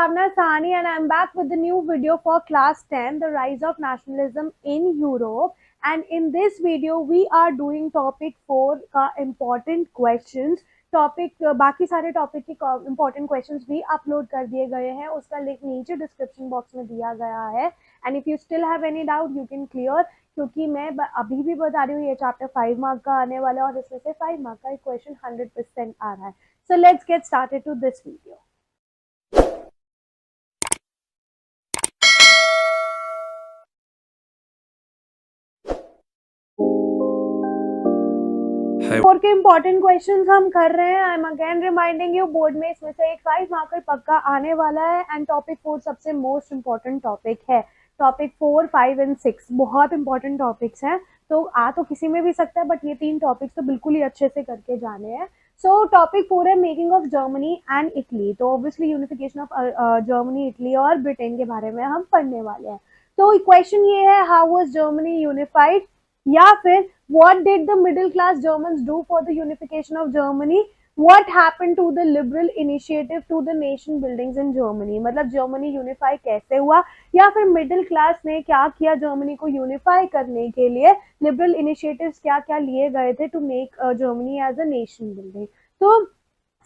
Bhavna Sahni and I'm back with the new video for class 10, The Rise of Nationalism in Europe. And in this video, we are doing topic 4 का important questions. Topic बाकी सारे topic के important questions भी upload कर दिए गए हैं, उसका लिंक नीचे डिस्क्रिप्शन बॉक्स में दिया गया है. And if you still have any doubt you can clear, क्योंकि मैं अभी भी बता रही हूँ ये चैप्टर 5 मार्क का आने वाला है और इसमें से 5 मार्क का एक क्वेश्चन 100% आ रहा है. So let's get started to this video. Four के इंपॉर्टेंट क्वेश्चंस हम कर रहे हैं. I am again reminding you, board में इसमें से एक 5 मार्कर पक्का आने वाला है. एंड टॉपिक 4 सबसे मोस्ट इम्पोर्टेंट टॉपिक है. टॉपिक 4, 5 एंड 6 बहुत इंपॉर्टेंट टॉपिक्स हैं. तो आ तो किसी में भी सकता है, बट ये 3 टॉपिक्स तो बिल्कुल ही अच्छे से करके जाने हैं. सो टॉपिक 4 है making of Germany and Italy. तो obviously unification of Germany, Italy और ब्रिटेन के बारे में हम पढ़ने वाले हैं. तो क्वेश्चन ये है, हाउ वाज जर्मनी यूनिफाइड, या फिर what did the middle class Germans do for the unification of Germany, what happened to the liberal initiative to the nation buildings in Germany. मतलब जर्मनी यूनिफाई कैसे हुआ, या फिर middle class ने क्या किया जर्मनी को यूनिफाई करने के लिए, लिबरल इनिशिएटिव्स क्या क्या लिए गए थे to make Germany as a nation building. तो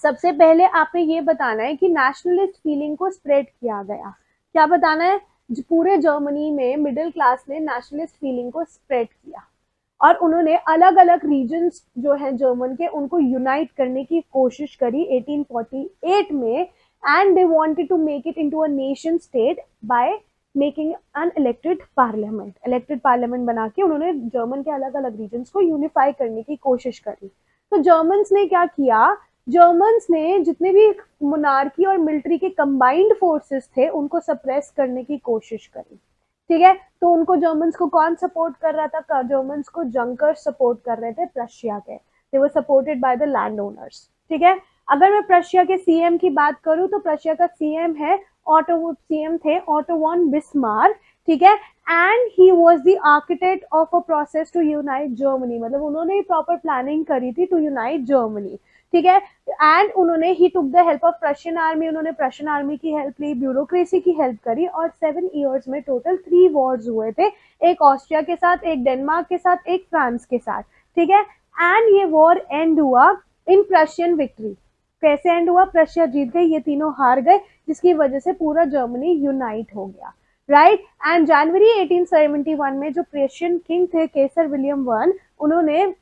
सबसे पहले आपने ये बताना है कि नेशनलिस्ट फीलिंग को स्प्रेड किया गया. क्या बताना है? पूरे जर्मनी में मिडिल क्लास ने नेशनलिस्ट फीलिंग को स्प्रेड किया और उन्होंने अलग अलग रीजन्स जो हैं जर्मन के, उनको यूनाइट करने की कोशिश करी 1848 में. And they wanted to make it into a nation state by making an elected parliament. Elected parliament बना के उन्होंने जर्मन के अलग अलग रीजन्स को यूनिफाई करने की कोशिश करी. तो जर्मन्स ने क्या किया, जर्मन्स ने जितने भी मोनार्की और मिलिट्री के कंबाइंड फोर्सेस थे उनको सप्रेस करने की कोशिश करी. ठीक है, तो उनको जर्मन्स को कौन सपोर्ट कर रहा था? जर्मन्स को जंकर्स सपोर्ट कर रहे थे प्रशिया के. They were supported by the landowners. ठीक है, अगर मैं प्रशिया के सीएम की बात करूं तो प्रशिया का सीएम है सीएम थे ऑटो वॉन बिस्मार्क. ठीक है, and he was the architect of a process to unite Germany. मतलब उन्होंने प्रॉपर प्लानिंग करी थी टू यूनाइट जर्मनी. ठीक है, एंड उन्होंने ही took the help of Prussian army. उन्होंने प्रशियन आर्मी की हेल्प ली, ब्यूरोक्रेसी की हेल्प करी और 7 ईयर्स में टोटल 3 वॉर्स हुए थे. एक ऑस्ट्रिया के साथ, एक डेनमार्क के साथ, एक फ्रांस के साथ. ठीक है, एंड ये वॉर एंड हुआ इन प्रशियन विक्ट्री. कैसे एंड हुआ? प्रशिया जीत गई, ये तीनों हार गए, जिसकी वजह से पूरा जर्मनी यूनाइट हो गया. राइट. एंड जनवरी 1871 में जो प्रशियन किंग थे केसर विलियम वन, उन्होंने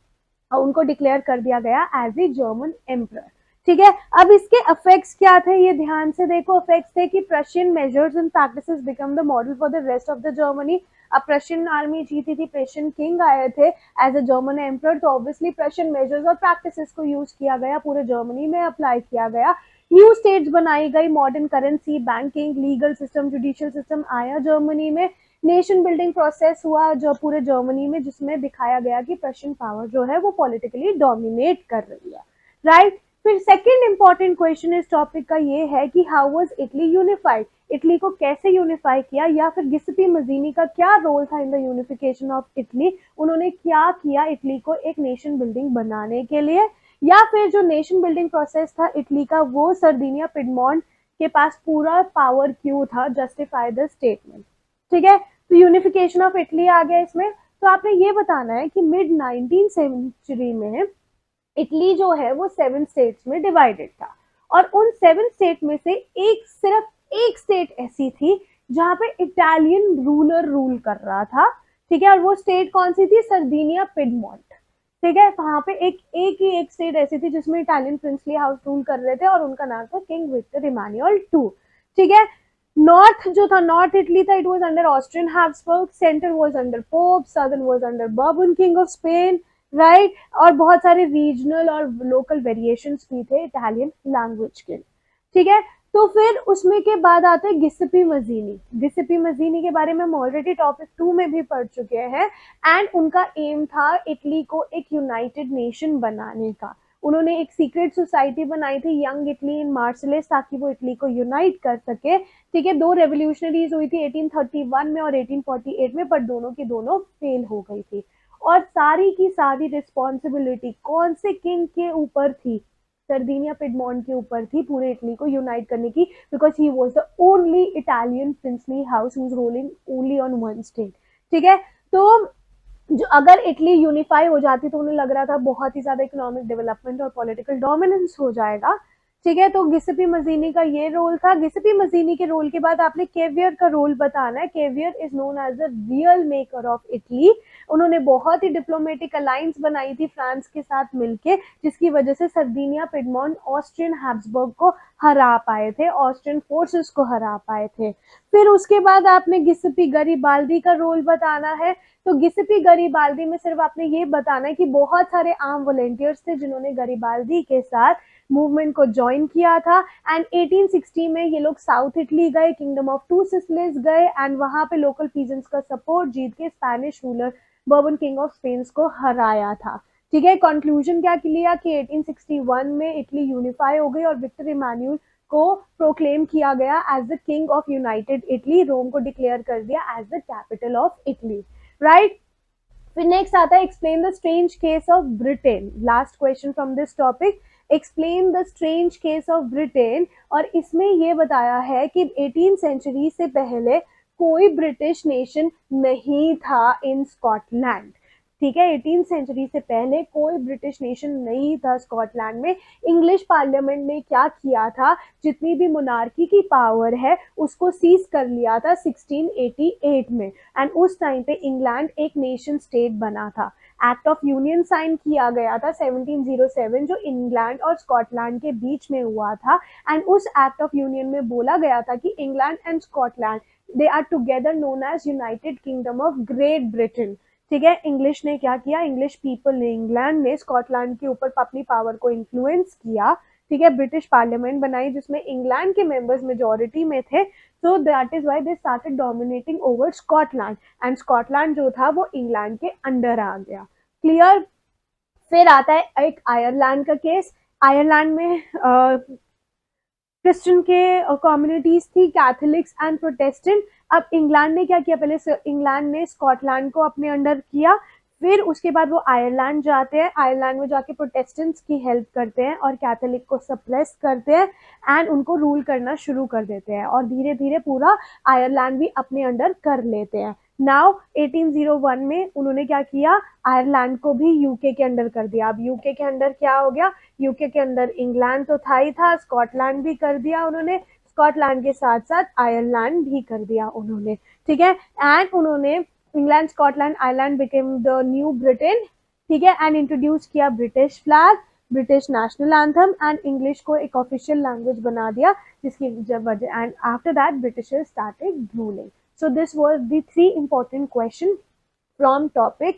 उनको डिक्लेयर कर दिया गया एज ए जर्मन एम्परर. ठीक है, अब इसके इफेक्ट्स क्या थे ये ध्यान से देखो. इफेक्ट्स थे कि Prussian measures and practices become the model for the rest of the Germany. अब प्रशियन आर्मी जीती थी, प्रशियन किंग आए थे एज अ जर्मन एम्परर, तो ऑब्वियसली प्रशियन मेजर्स और प्रैक्टिसेस को यूज किया गया, पूरे जर्मनी में अप्लाई किया गया. न्यू स्टेट्स बनाई गई, modern currency, banking, legal system, judicial system आया जर्मनी में. नेशन बिल्डिंग प्रोसेस हुआ जो पूरे जर्मनी में, जिसमें दिखाया गया कि प्रशियन पावर जो है वो पॉलिटिकली डोमिनेट कर रही है. राइट. फिर सेकंड इंपॉर्टेंट क्वेश्चन इस टॉपिक का ये है कि how was Italy unified. Italy को कैसे यूनिफाई किया, या फिर गिस्पी मजीनी का क्या रोल था in the unification of Italy. उन्होंने क्या किया इटली को एक नेशन बिल्डिंग बनाने के लिए, या फिर जो नेशन बिल्डिंग प्रोसेस था इटली का, वो सर्दिनिया पिडमॉन्ट के पास पूरा पावर क्यों था, जस्टिफाई द स्टेटमेंट. ठीक है, तो यूनिफिकेशन ऑफ इटली आ गया इसमें. तो आपने ये बताना है कि मिड 19th सेंचुरी में इटली जो है वो 7 स्टेट्स में डिवाइडेड था, और उन 7 स्टेट में से सिर्फ एक स्टेट ऐसी थी जहां पे इटालियन रूलर रूल कर रहा था. ठीक है, और वो स्टेट कौन सी थी? सर्दिनिया पिडमॉन्ट. ठीक है, वहां पे एक स्टेट ऐसी थी जिसमें इटालियन प्रिंसली हाउस रूल कर रहे थे और उनका नाम था किंग विक्टर इमानुएल टू. ठीक है, नॉर्थ जो था, नॉर्थ इटली था, it was under Austrian Habsburg. Centre was under pope. Southern was under bourbon king of Spain. Right. और बहुत सारे रीजनल और लोकल वेरिएशंस भी थे इटालियन लैंग्वेज के. ठीक है, तो फिर उसमें के बाद आते हैं गिस्पी मजीनी. गिस्पी मजीनी के बारे में हम ऑलरेडी टॉपिक 2 में भी पढ़ चुके हैं. एंड उनका एम था इटली को एक यूनाइटेड नेशन बनाने का. उन्होंने एक सीक्रेट सोसाइटी बनाई थी, यंग इटली इन मार्सलेस, ताकि वो इटली को यूनाइट कर सके. ठीक है, 2 रेवोल्यूशनरीज हुई थी 1831 में और 1848 में, पर दोनों की दोनों फेल हो गई थी. और सारी की सारी रिस्पॉन्सिबिलिटी कौन से किंग के ऊपर थी? सर्दिनिया पिडमोंट के ऊपर थी पूरे इटली को यूनाइट करने की, because he was the only Italian princely house who was ruling only on one state. ठीक है, तो जो अगर इटली यूनिफाई हो जाती तो उन्हें लग रहा था बहुत ही ज्यादा इकोनॉमिक डेवलपमेंट और पॉलिटिकल डोमिनेंस हो जाएगा। ठीक है, तो गिसेपी मजीनी का ये रोल था। गिसेपी मजीनी के रोल के बाद आपने केवियर का रोल बताना है। Cavour is known as the real maker of Italy. उन्होंने बहुत ही डिप्लोमेटिक अलायंस बनाई थी फ्रांस के साथ मिलके, जिसकी वजह से सर्दिनिया पिडमोंट ऑस्ट्रियन हैब्सबर्ग को हरा पाए थे, ऑस्ट्रियन फोर्सेस को हरा पाए थे। फिर उसके बाद आपने गिसेपी गरीबाल्दी का रोल बताना है। तो गिसेपी गरीबाल्दी में सिर्फ आपने ये बताना है कि बहुत सारे आर्म वॉलेंटियर्स थे जिन्होंने गरीबाल्दी के साथ मूवमेंट को ज्वाइन किया था। एंड 1860 में ये लोग साउथ इटली गए, किंगडम ऑफ टू सिसिलीज गए, एंड वहां पे लोकल पीजेंट्स का सपोर्ट जीत के Spanish ruler bourbon king of Spain को हराया था। ठीक है, कंक्लूजन क्या लिया कि 1861 में इटली यूनिफाई हो गई और विक्टर इमानुएल को प्रोक्लेम किया गया as the king of united Italy. Rome को डिक्लेयर कर दिया as the capital of Italy, right. फिर नेक्स्ट आता है explain the strange case of Britain. Last question from this topic, explain the strange case of Britain. और इसमें ये बताया है कि 18th सेंचुरी से पहले कोई ब्रिटिश नेशन नहीं था इन स्कॉटलैंड। ठीक है, 18th सेंचुरी से पहले कोई ब्रिटिश नेशन नहीं था स्कॉटलैंड में। इंग्लिश पार्लियामेंट ने क्या किया था, जितनी भी मोनार्की की पावर है उसको सीज कर लिया था 1688 में। एंड उस टाइम पे इंग्लैंड एक नेशन स्टेट बना था। एक्ट ऑफ यूनियन साइन किया गया था 1707, जो इंग्लैंड और स्कॉटलैंड के बीच में हुआ था। एंड उस एक्ट ऑफ यूनियन में बोला गया था कि England and Scotland they are together known as United Kingdom of Great Britain. ठीक है, इंग्लिश ने क्या किया, इंग्लिश पीपल ने, इंग्लैंड ने स्कॉटलैंड के ऊपर अपनी पावर को इन्फ्लुएंस किया। ठीक है, ब्रिटिश पार्लियामेंट बनाई जिसमें इंग्लैंड के मेंबर्स मेजोरिटी में थे। So that is why they started dominating over Scotland, and Scotland जो था वो इंग्लैंड के अंडर आ गया। क्लियर। फिर आता है एक आयरलैंड का केस। आयरलैंड में क्रिश्चियन के कम्युनिटीज थी, कैथोलिक्स एंड प्रोटेस्टेंट। अब इंग्लैंड ने क्या किया, पहले इंग्लैंड ने स्कॉटलैंड को अपने अंडर किया, फिर उसके बाद वो आयरलैंड जाते हैं, आयरलैंड में जाके प्रोटेस्टेंट्स की हेल्प करते हैं और कैथोलिक को सप्रेस करते हैं एंड उनको रूल करना शुरू कर देते हैं और धीरे धीरे पूरा आयरलैंड भी अपने अंडर कर लेते हैं। नाउ 1801 में उन्होंने क्या किया, आयरलैंड को भी यूके के अंडर कर दिया। अब यूके के अंडर क्या हो गया, यूके के अंदर इंग्लैंड तो था ही था, स्कॉटलैंड भी कर दिया उन्होंने, स्कॉटलैंड के साथ साथ आयरलैंड भी कर दिया उन्होंने। ठीक है, एंड उन्होंने England, Scotland, Ireland became the new Britain. ठीक है, एंड इंट्रोड्यूस किया British flag, British national anthem and English को एक ऑफिशियल लैंग्वेज बना दिया, जिसकी वजह, and after that Britishers started ruling. So this was the 3 important question from topic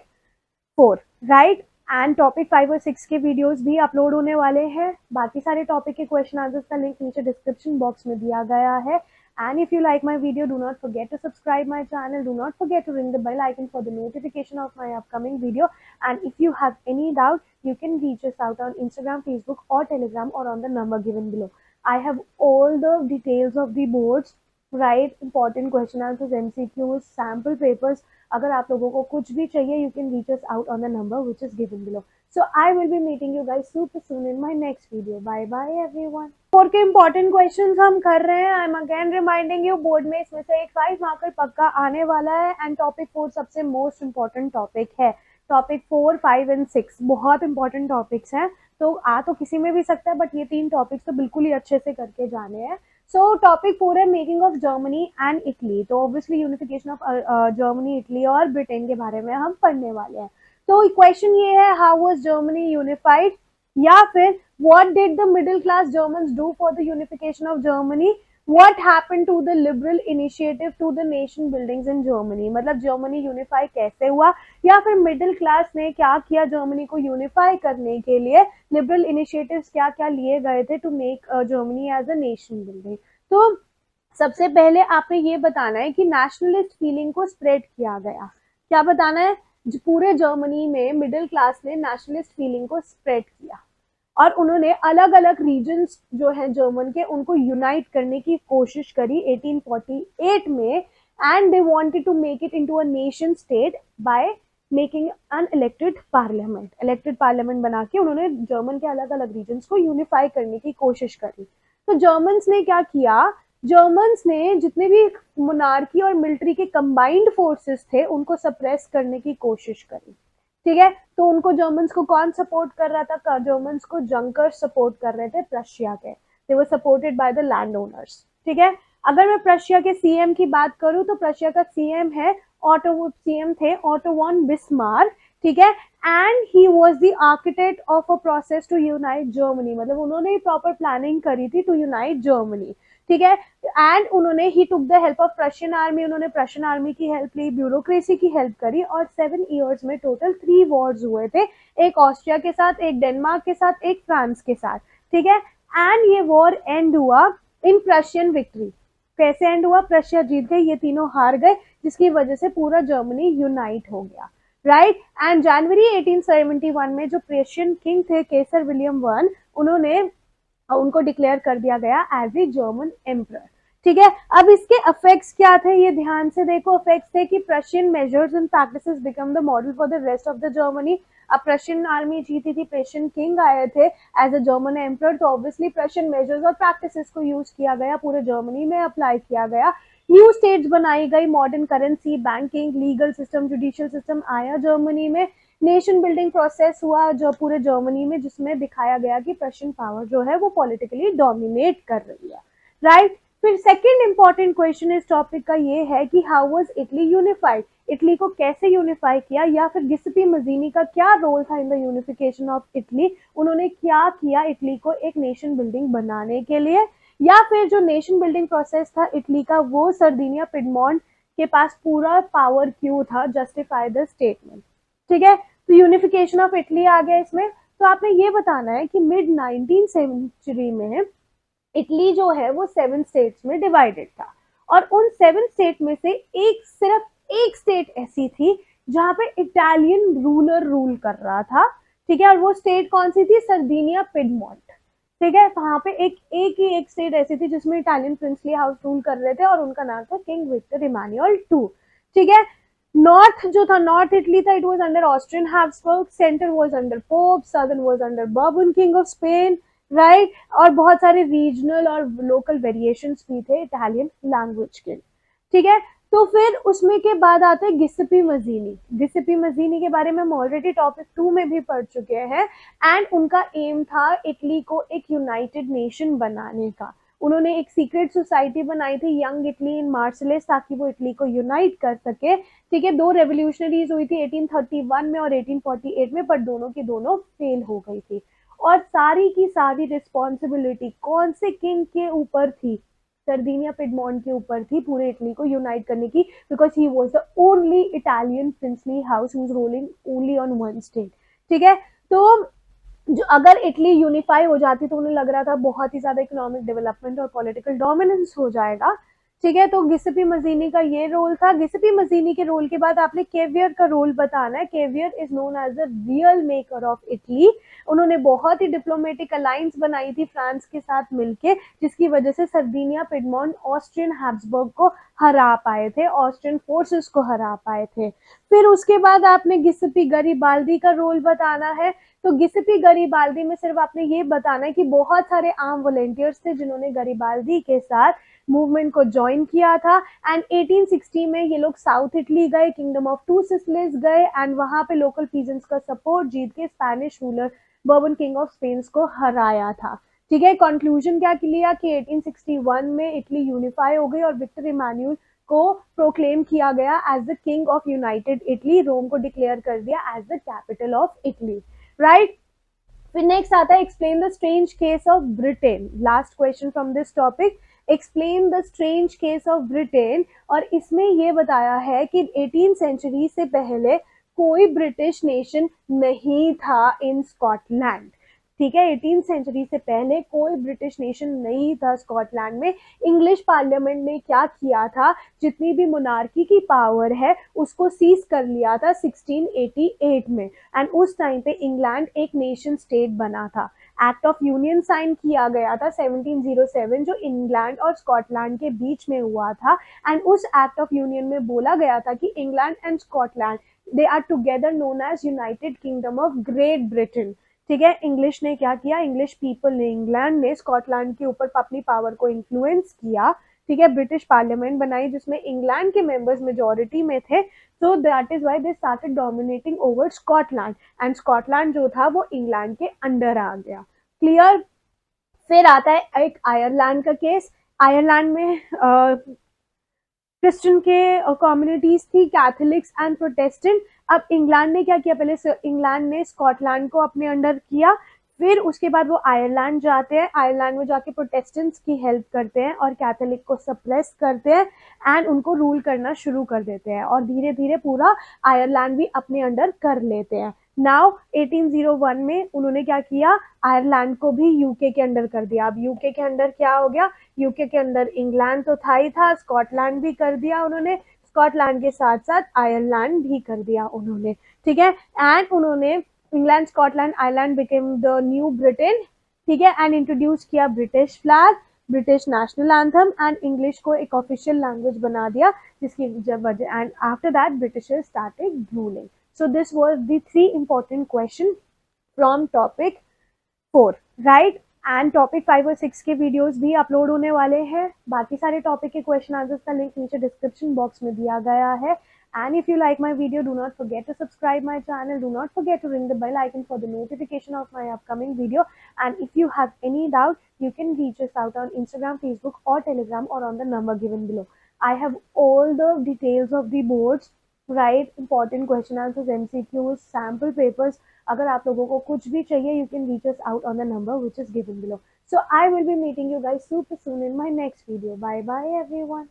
4, right? And topic 5 और 6 के वीडियोस भी अपलोड होने वाले हैं। बाकी सारे टॉपिक के क्वेश्चन आंसर्स का लिंक नीचे डिस्क्रिप्शन बॉक्स में दिया गया है। And if you like my video, do not forget to subscribe my channel, do not forget to ring the bell icon for the notification of my upcoming video. And if you have any doubt, you can reach us out on Instagram, Facebook or Telegram or on the number given below. I have all the details of the boards, right? Important question answers, MCQs, sample papers. अगर आप लोगों को कुछ भी चाहिए, you can reach us out on the number which is given below. So I will be meeting you guys super soon in my next video. Bye bye everyone. 4 के important questions हम कर रहे हैं. I'm again reminding you, board में इसमें से एक 5 marker पक्का आने वाला है एंड टॉपिक 4 सबसे मोस्ट इम्पॉर्टेंट टॉपिक है। टॉपिक 4, 5 एंड 6 बहुत इंपॉर्टेंट टॉपिक्स हैं, तो आ तो किसी में भी सकता है, बट ये 3 टॉपिक्स तो बिल्कुल ही अच्छे से करके जाने हैं। सो टॉपिक 4 है making of Germany and Italy. तो obviously unification of Germany, Italy और ब्रिटेन के बारे में हम पढ़ने वाले हैं। तो क्वेश्चन ये है, हाउ वाज जर्मनी यूनिफाइड, या फिर what did the middle class Germans do for the unification of Germany, What happened to the liberal initiative to the nation buildings in Germany? मतलब जर्मनी यूनिफाई कैसे हुआ, या फिर middle class ने क्या किया जर्मनी को यूनिफाई करने के लिए, लिबरल इनिशिएटिव्स क्या क्या लिए गए थे to make Germany as a nation building. तो सबसे पहले आपने ये बताना है कि नेशनलिस्ट फीलिंग को स्प्रेड किया गया। क्या बताना है, पूरे जर्मनी में मिडिल क्लास ने नेशनलिस्ट फीलिंग को स्प्रेड किया और उन्होंने अलग अलग रीजन्स जो हैं जर्मन के, उनको यूनाइट करने की कोशिश करी 1848 में, and they wanted to make it into a nation state by making an elected parliament बना के उन्होंने जर्मन के अलग अलग रीजन्स को यूनिफाई करने की कोशिश करी। तो जर्मन्स ने क्या किया, जर्मन्स ने जितने भी मोनार्की और मिलिट्री के कंबाइंड फोर्सेस थे उनको सप्रेस करने की कोशिश करी। ठीक है, तो उनको जर्मन्स को कौन सपोर्ट कर रहा था, जर्मन्स को जंकर सपोर्ट कर रहे थे प्रशिया के, they were supported by the landowners. ठीक है, अगर मैं प्रशिया के सीएम की बात करूं तो प्रशिया का सीएम है सीएम थे ऑटो वॉन बिस्मार्क। ठीक है, and he was the architect of a process to unite Germany, मतलब उन्होंने प्रॉपर प्लानिंग करी थी टू यूनाइट जर्मनी। ठीक है, एंड उन्होंने ही took the help of Prussian army, उन्होंने प्रशियन आर्मी की हेल्प ली, ब्यूरोक्रेसी की हेल्प करी, और 7 ईयर्स में टोटल 3 वॉर्स हुए थे, एक ऑस्ट्रिया के साथ, एक डेनमार्क के साथ, एक फ्रांस के साथ। ठीक है, एंड ये वॉर एंड हुआ इन प्रशियन विक्ट्री। कैसे एंड हुआ, प्रशिया जीत गए, ये तीनों हार गए, जिसकी वजह से पूरा जर्मनी यूनाइट हो गया। राइट, एंड जनवरी 1871 में जो प्रशियन किंग थे केसर विलियम वन, उन्होंने उनको डिक्लेयर कर दिया गया एज ए जर्मन एम्परर। ठीक है, अब इसके इफेक्ट्स क्या थे ये ध्यान से देखो। इफेक्ट्स थे कि Prussian measures and practices become the model for the rest of the Germany. अब प्रशियन आर्मी जीती थी, प्रशियन किंग आए थे एज अ जर्मन एम्परर, तो ऑब्वियसली प्रशियन मेजर्स और प्रैक्टिसेस को यूज किया गया, पूरे जर्मनी में अप्लाई किया गया। न्यू स्टेट्स बनाई गई, modern currency, banking, legal system, judicial system आया जर्मनी में। नेशन बिल्डिंग प्रोसेस हुआ जो पूरे जर्मनी में, जिसमें दिखाया गया कि प्रशियन पावर जो है वो पॉलिटिकली डोमिनेट कर रही है। राइट, फिर सेकंड इंपॉर्टेंट क्वेश्चन इस टॉपिक का ये है कि how was Italy unified, Italy को कैसे यूनिफाई किया, या फिर गिस्पी मजीनी का क्या रोल था in the unification of Italy, उन्होंने क्या किया इटली को एक नेशन बिल्डिंग बनाने के लिए, या फिर जो नेशन बिल्डिंग प्रोसेस था इटली का वो सर्दिनिया पिडमॉन्ट के पास पूरा पावर क्यों था, जस्टिफाई द स्टेटमेंट। ठीक है, तो यूनिफिकेशन ऑफ इटली आ गया इसमें। तो आपने ये बताना है कि मिड 19th सेंचुरी में इटली जो है वो 7 स्टेट्स में डिवाइडेड था, और उन 7 स्टेट में से सिर्फ एक स्टेट ऐसी थी जहां पे इटालियन रूलर रूल कर रहा था। ठीक है, और वो स्टेट कौन सी थी, सर्दिनिया पिडमॉन्ट। ठीक है, वहां पे एक स्टेट ऐसी थी जिसमें इटालियन प्रिंसली हाउस रूल कर रहे थे, और उनका नाम था किंग विक्टर इमानुएल टू। ठीक है, नॉर्थ जो था, नॉर्थ इटली था, it was under Austrian Habsburg, centre was under pope, southern was under bourbon king of Spain. Right, और बहुत सारे रीजनल और लोकल वेरिएशंस भी थे इटालियन लैंग्वेज के। ठीक है, तो फिर उसमें के बाद आते हैं गिस्पी मजीनी। गिस्पी मजीनी के बारे में हम ऑलरेडी टॉपिक 2 में भी पढ़ चुके हैं, एंड उनका एम था इटली को एक यूनाइटेड नेशन बनाने का। उन्होंने एक सीक्रेट सोसाइटी बनाई थी, यंग इटली इन मार्सलेस, ताकि वो इटली को यूनाइट कर सके। ठीक है, 2 रेवोल्यूशनरीज हुई थी 1831 में और 1848 में, पर दोनों की दोनों फेल हो गई थी। और सारी की सारी रिस्पॉन्सिबिलिटी कौन से किंग के ऊपर थी, सर्दिनिया पिडमॉन्ट के ऊपर थी पूरे इटली को यूनाइट करने की, because he was the only Italian princely house who was ruling only on one state. ठीक है, तो जो अगर इटली यूनिफाई हो जाती तो उन्हें लग रहा था बहुत ही ज्यादा इकोनॉमिक डेवलपमेंट और पॉलिटिकल डोमिनेंस हो जाएगा। ठीक है, तो गिस्पी मजीनी का ये रोल था। गिस्पी मजीनी के रोल के बाद आपने केवियर का रोल बताना है। Cavour is known as the real maker of Italy. उन्होंने बहुत ही डिप्लोमेटिक अलायंस बनाई थी फ्रांस के साथ मिलके, जिसकी वजह से सर्दिनिया पिडमॉन्ट ऑस्ट्रियन हैब्सबर्ग को हरा पाए थे, ऑस्ट्रियन फोर्सेस को हरा पाए थे। फिर उसके बाद आपने गिस्पी गरीबाल्दी का रोल बताना है। तो गिस्पी गरीबाल्दी में सिर्फ आपने ये बताना है कि बहुत सारे आर्म वॉलेंटियर्स थे जिन्होंने गरीबाल्दी के साथ मूवमेंट को ज्वाइन किया था, एंड 1860 में ये लोग साउथ इटली गए, किंगडम ऑफ टू सिसिलीज गए, एंड वहां पे लोकल पीजेंट्स का सपोर्ट जीत के Spanish ruler bourbon king of Spain को हराया था। ठीक है, कंक्लूजन क्या लिया कि 1861 में इटली यूनिफाई हो गई और विक्टर इमानुएल को प्रोक्लेम किया गया as the king of united Italy. Rome को डिक्लेयर कर दिया as the capital of Italy. Right, फिर नेक्स्ट आता है explain the strange case of Britain. Last question from this topic, explain the strange case of Britain. और इसमें ये बताया है कि 18th सेंचुरी से पहले कोई ब्रिटिश नेशन नहीं था इन स्कॉटलैंड। ठीक है, 18th सेंचुरी से पहले कोई ब्रिटिश नेशन नहीं था स्कॉटलैंड में। इंग्लिश पार्लियामेंट ने क्या किया था, जितनी भी मोनार्की की पावर है उसको सीज कर लिया था 1688 में, एंड उस टाइम पे इंग्लैंड एक नेशन स्टेट बना था। एक्ट ऑफ यूनियन साइन किया गया था 1707, जो इंग्लैंड और स्कॉटलैंड के बीच में हुआ था, एंड उस एक्ट ऑफ यूनियन में बोला गया था कि England and Scotland they are together known as United Kingdom of Great Britain. ठीक है, इंग्लिश ने क्या किया, इंग्लिश पीपल ने, इंग्लैंड ने स्कॉटलैंड के ऊपर अपनी पावर को इन्फ्लुएंस किया। ठीक है, ब्रिटिश पार्लियामेंट बनाई जिसमें इंग्लैंड के मेंबर्स मेजोरिटी में थे, so that is why they started dominating over Scotland, and Scotland जो था वो इंग्लैंड के अंडर आ गया। क्लियर। फिर आता है एक आयरलैंड का केस। आयरलैंड में क्रिश्चियन के कम्युनिटीज थी, कैथोलिक्स एंड प्रोटेस्टेंट। अब इंग्लैंड ने क्या किया, पहले इंग्लैंड ने स्कॉटलैंड को अपने अंडर किया, फिर उसके बाद वो आयरलैंड जाते हैं, आयरलैंड में जाके प्रोटेस्टेंट्स की हेल्प करते हैं और कैथोलिक को सप्रेस करते हैं एंड उनको रूल करना शुरू कर देते हैं, और धीरे धीरे पूरा आयरलैंड भी अपने अंडर कर लेते हैं। नाउ 1801 में उन्होंने क्या किया, आयरलैंड को भी यूके के अंडर कर दिया। अब यूके के अंडर क्या हो गया, यूके के अंदर इंग्लैंड तो था ही था, स्कॉटलैंड भी कर दिया उन्होंने, स्कॉटलैंड के साथ साथ आयरलैंड भी कर दिया उन्होंने। ठीक है, एंड उन्होंने England, Scotland, Ireland became the new Britain. ठीक है, एंड इंट्रोड्यूस किया British flag, British national anthem and English को एक ऑफिशियल लैंग्वेज बना दिया, जिसकी वजह, and after that Britishers started ruling. So this was the 3 important question from topic 4, right? And topic 5 और 6 के वीडियोस भी अपलोड होने वाले हैं। बाकी सारे टॉपिक के क्वेश्चन आंसर्स का लिंक नीचे डिस्क्रिप्शन बॉक्स में दिया गया है। And if you like my video, do not forget to subscribe my channel, do not forget to ring the bell icon for the notification of my upcoming video. And if you have any doubt, you can reach us out on Instagram, Facebook or Telegram, or on the number given below. I have all the details of the boards, right? Important question answers, MCQs, sample papers. अगर आप लोगों को कुछ भी चाहिए, you can reach us out on the number which is given below. So I will be meeting you guys super soon in my next video. Bye bye everyone.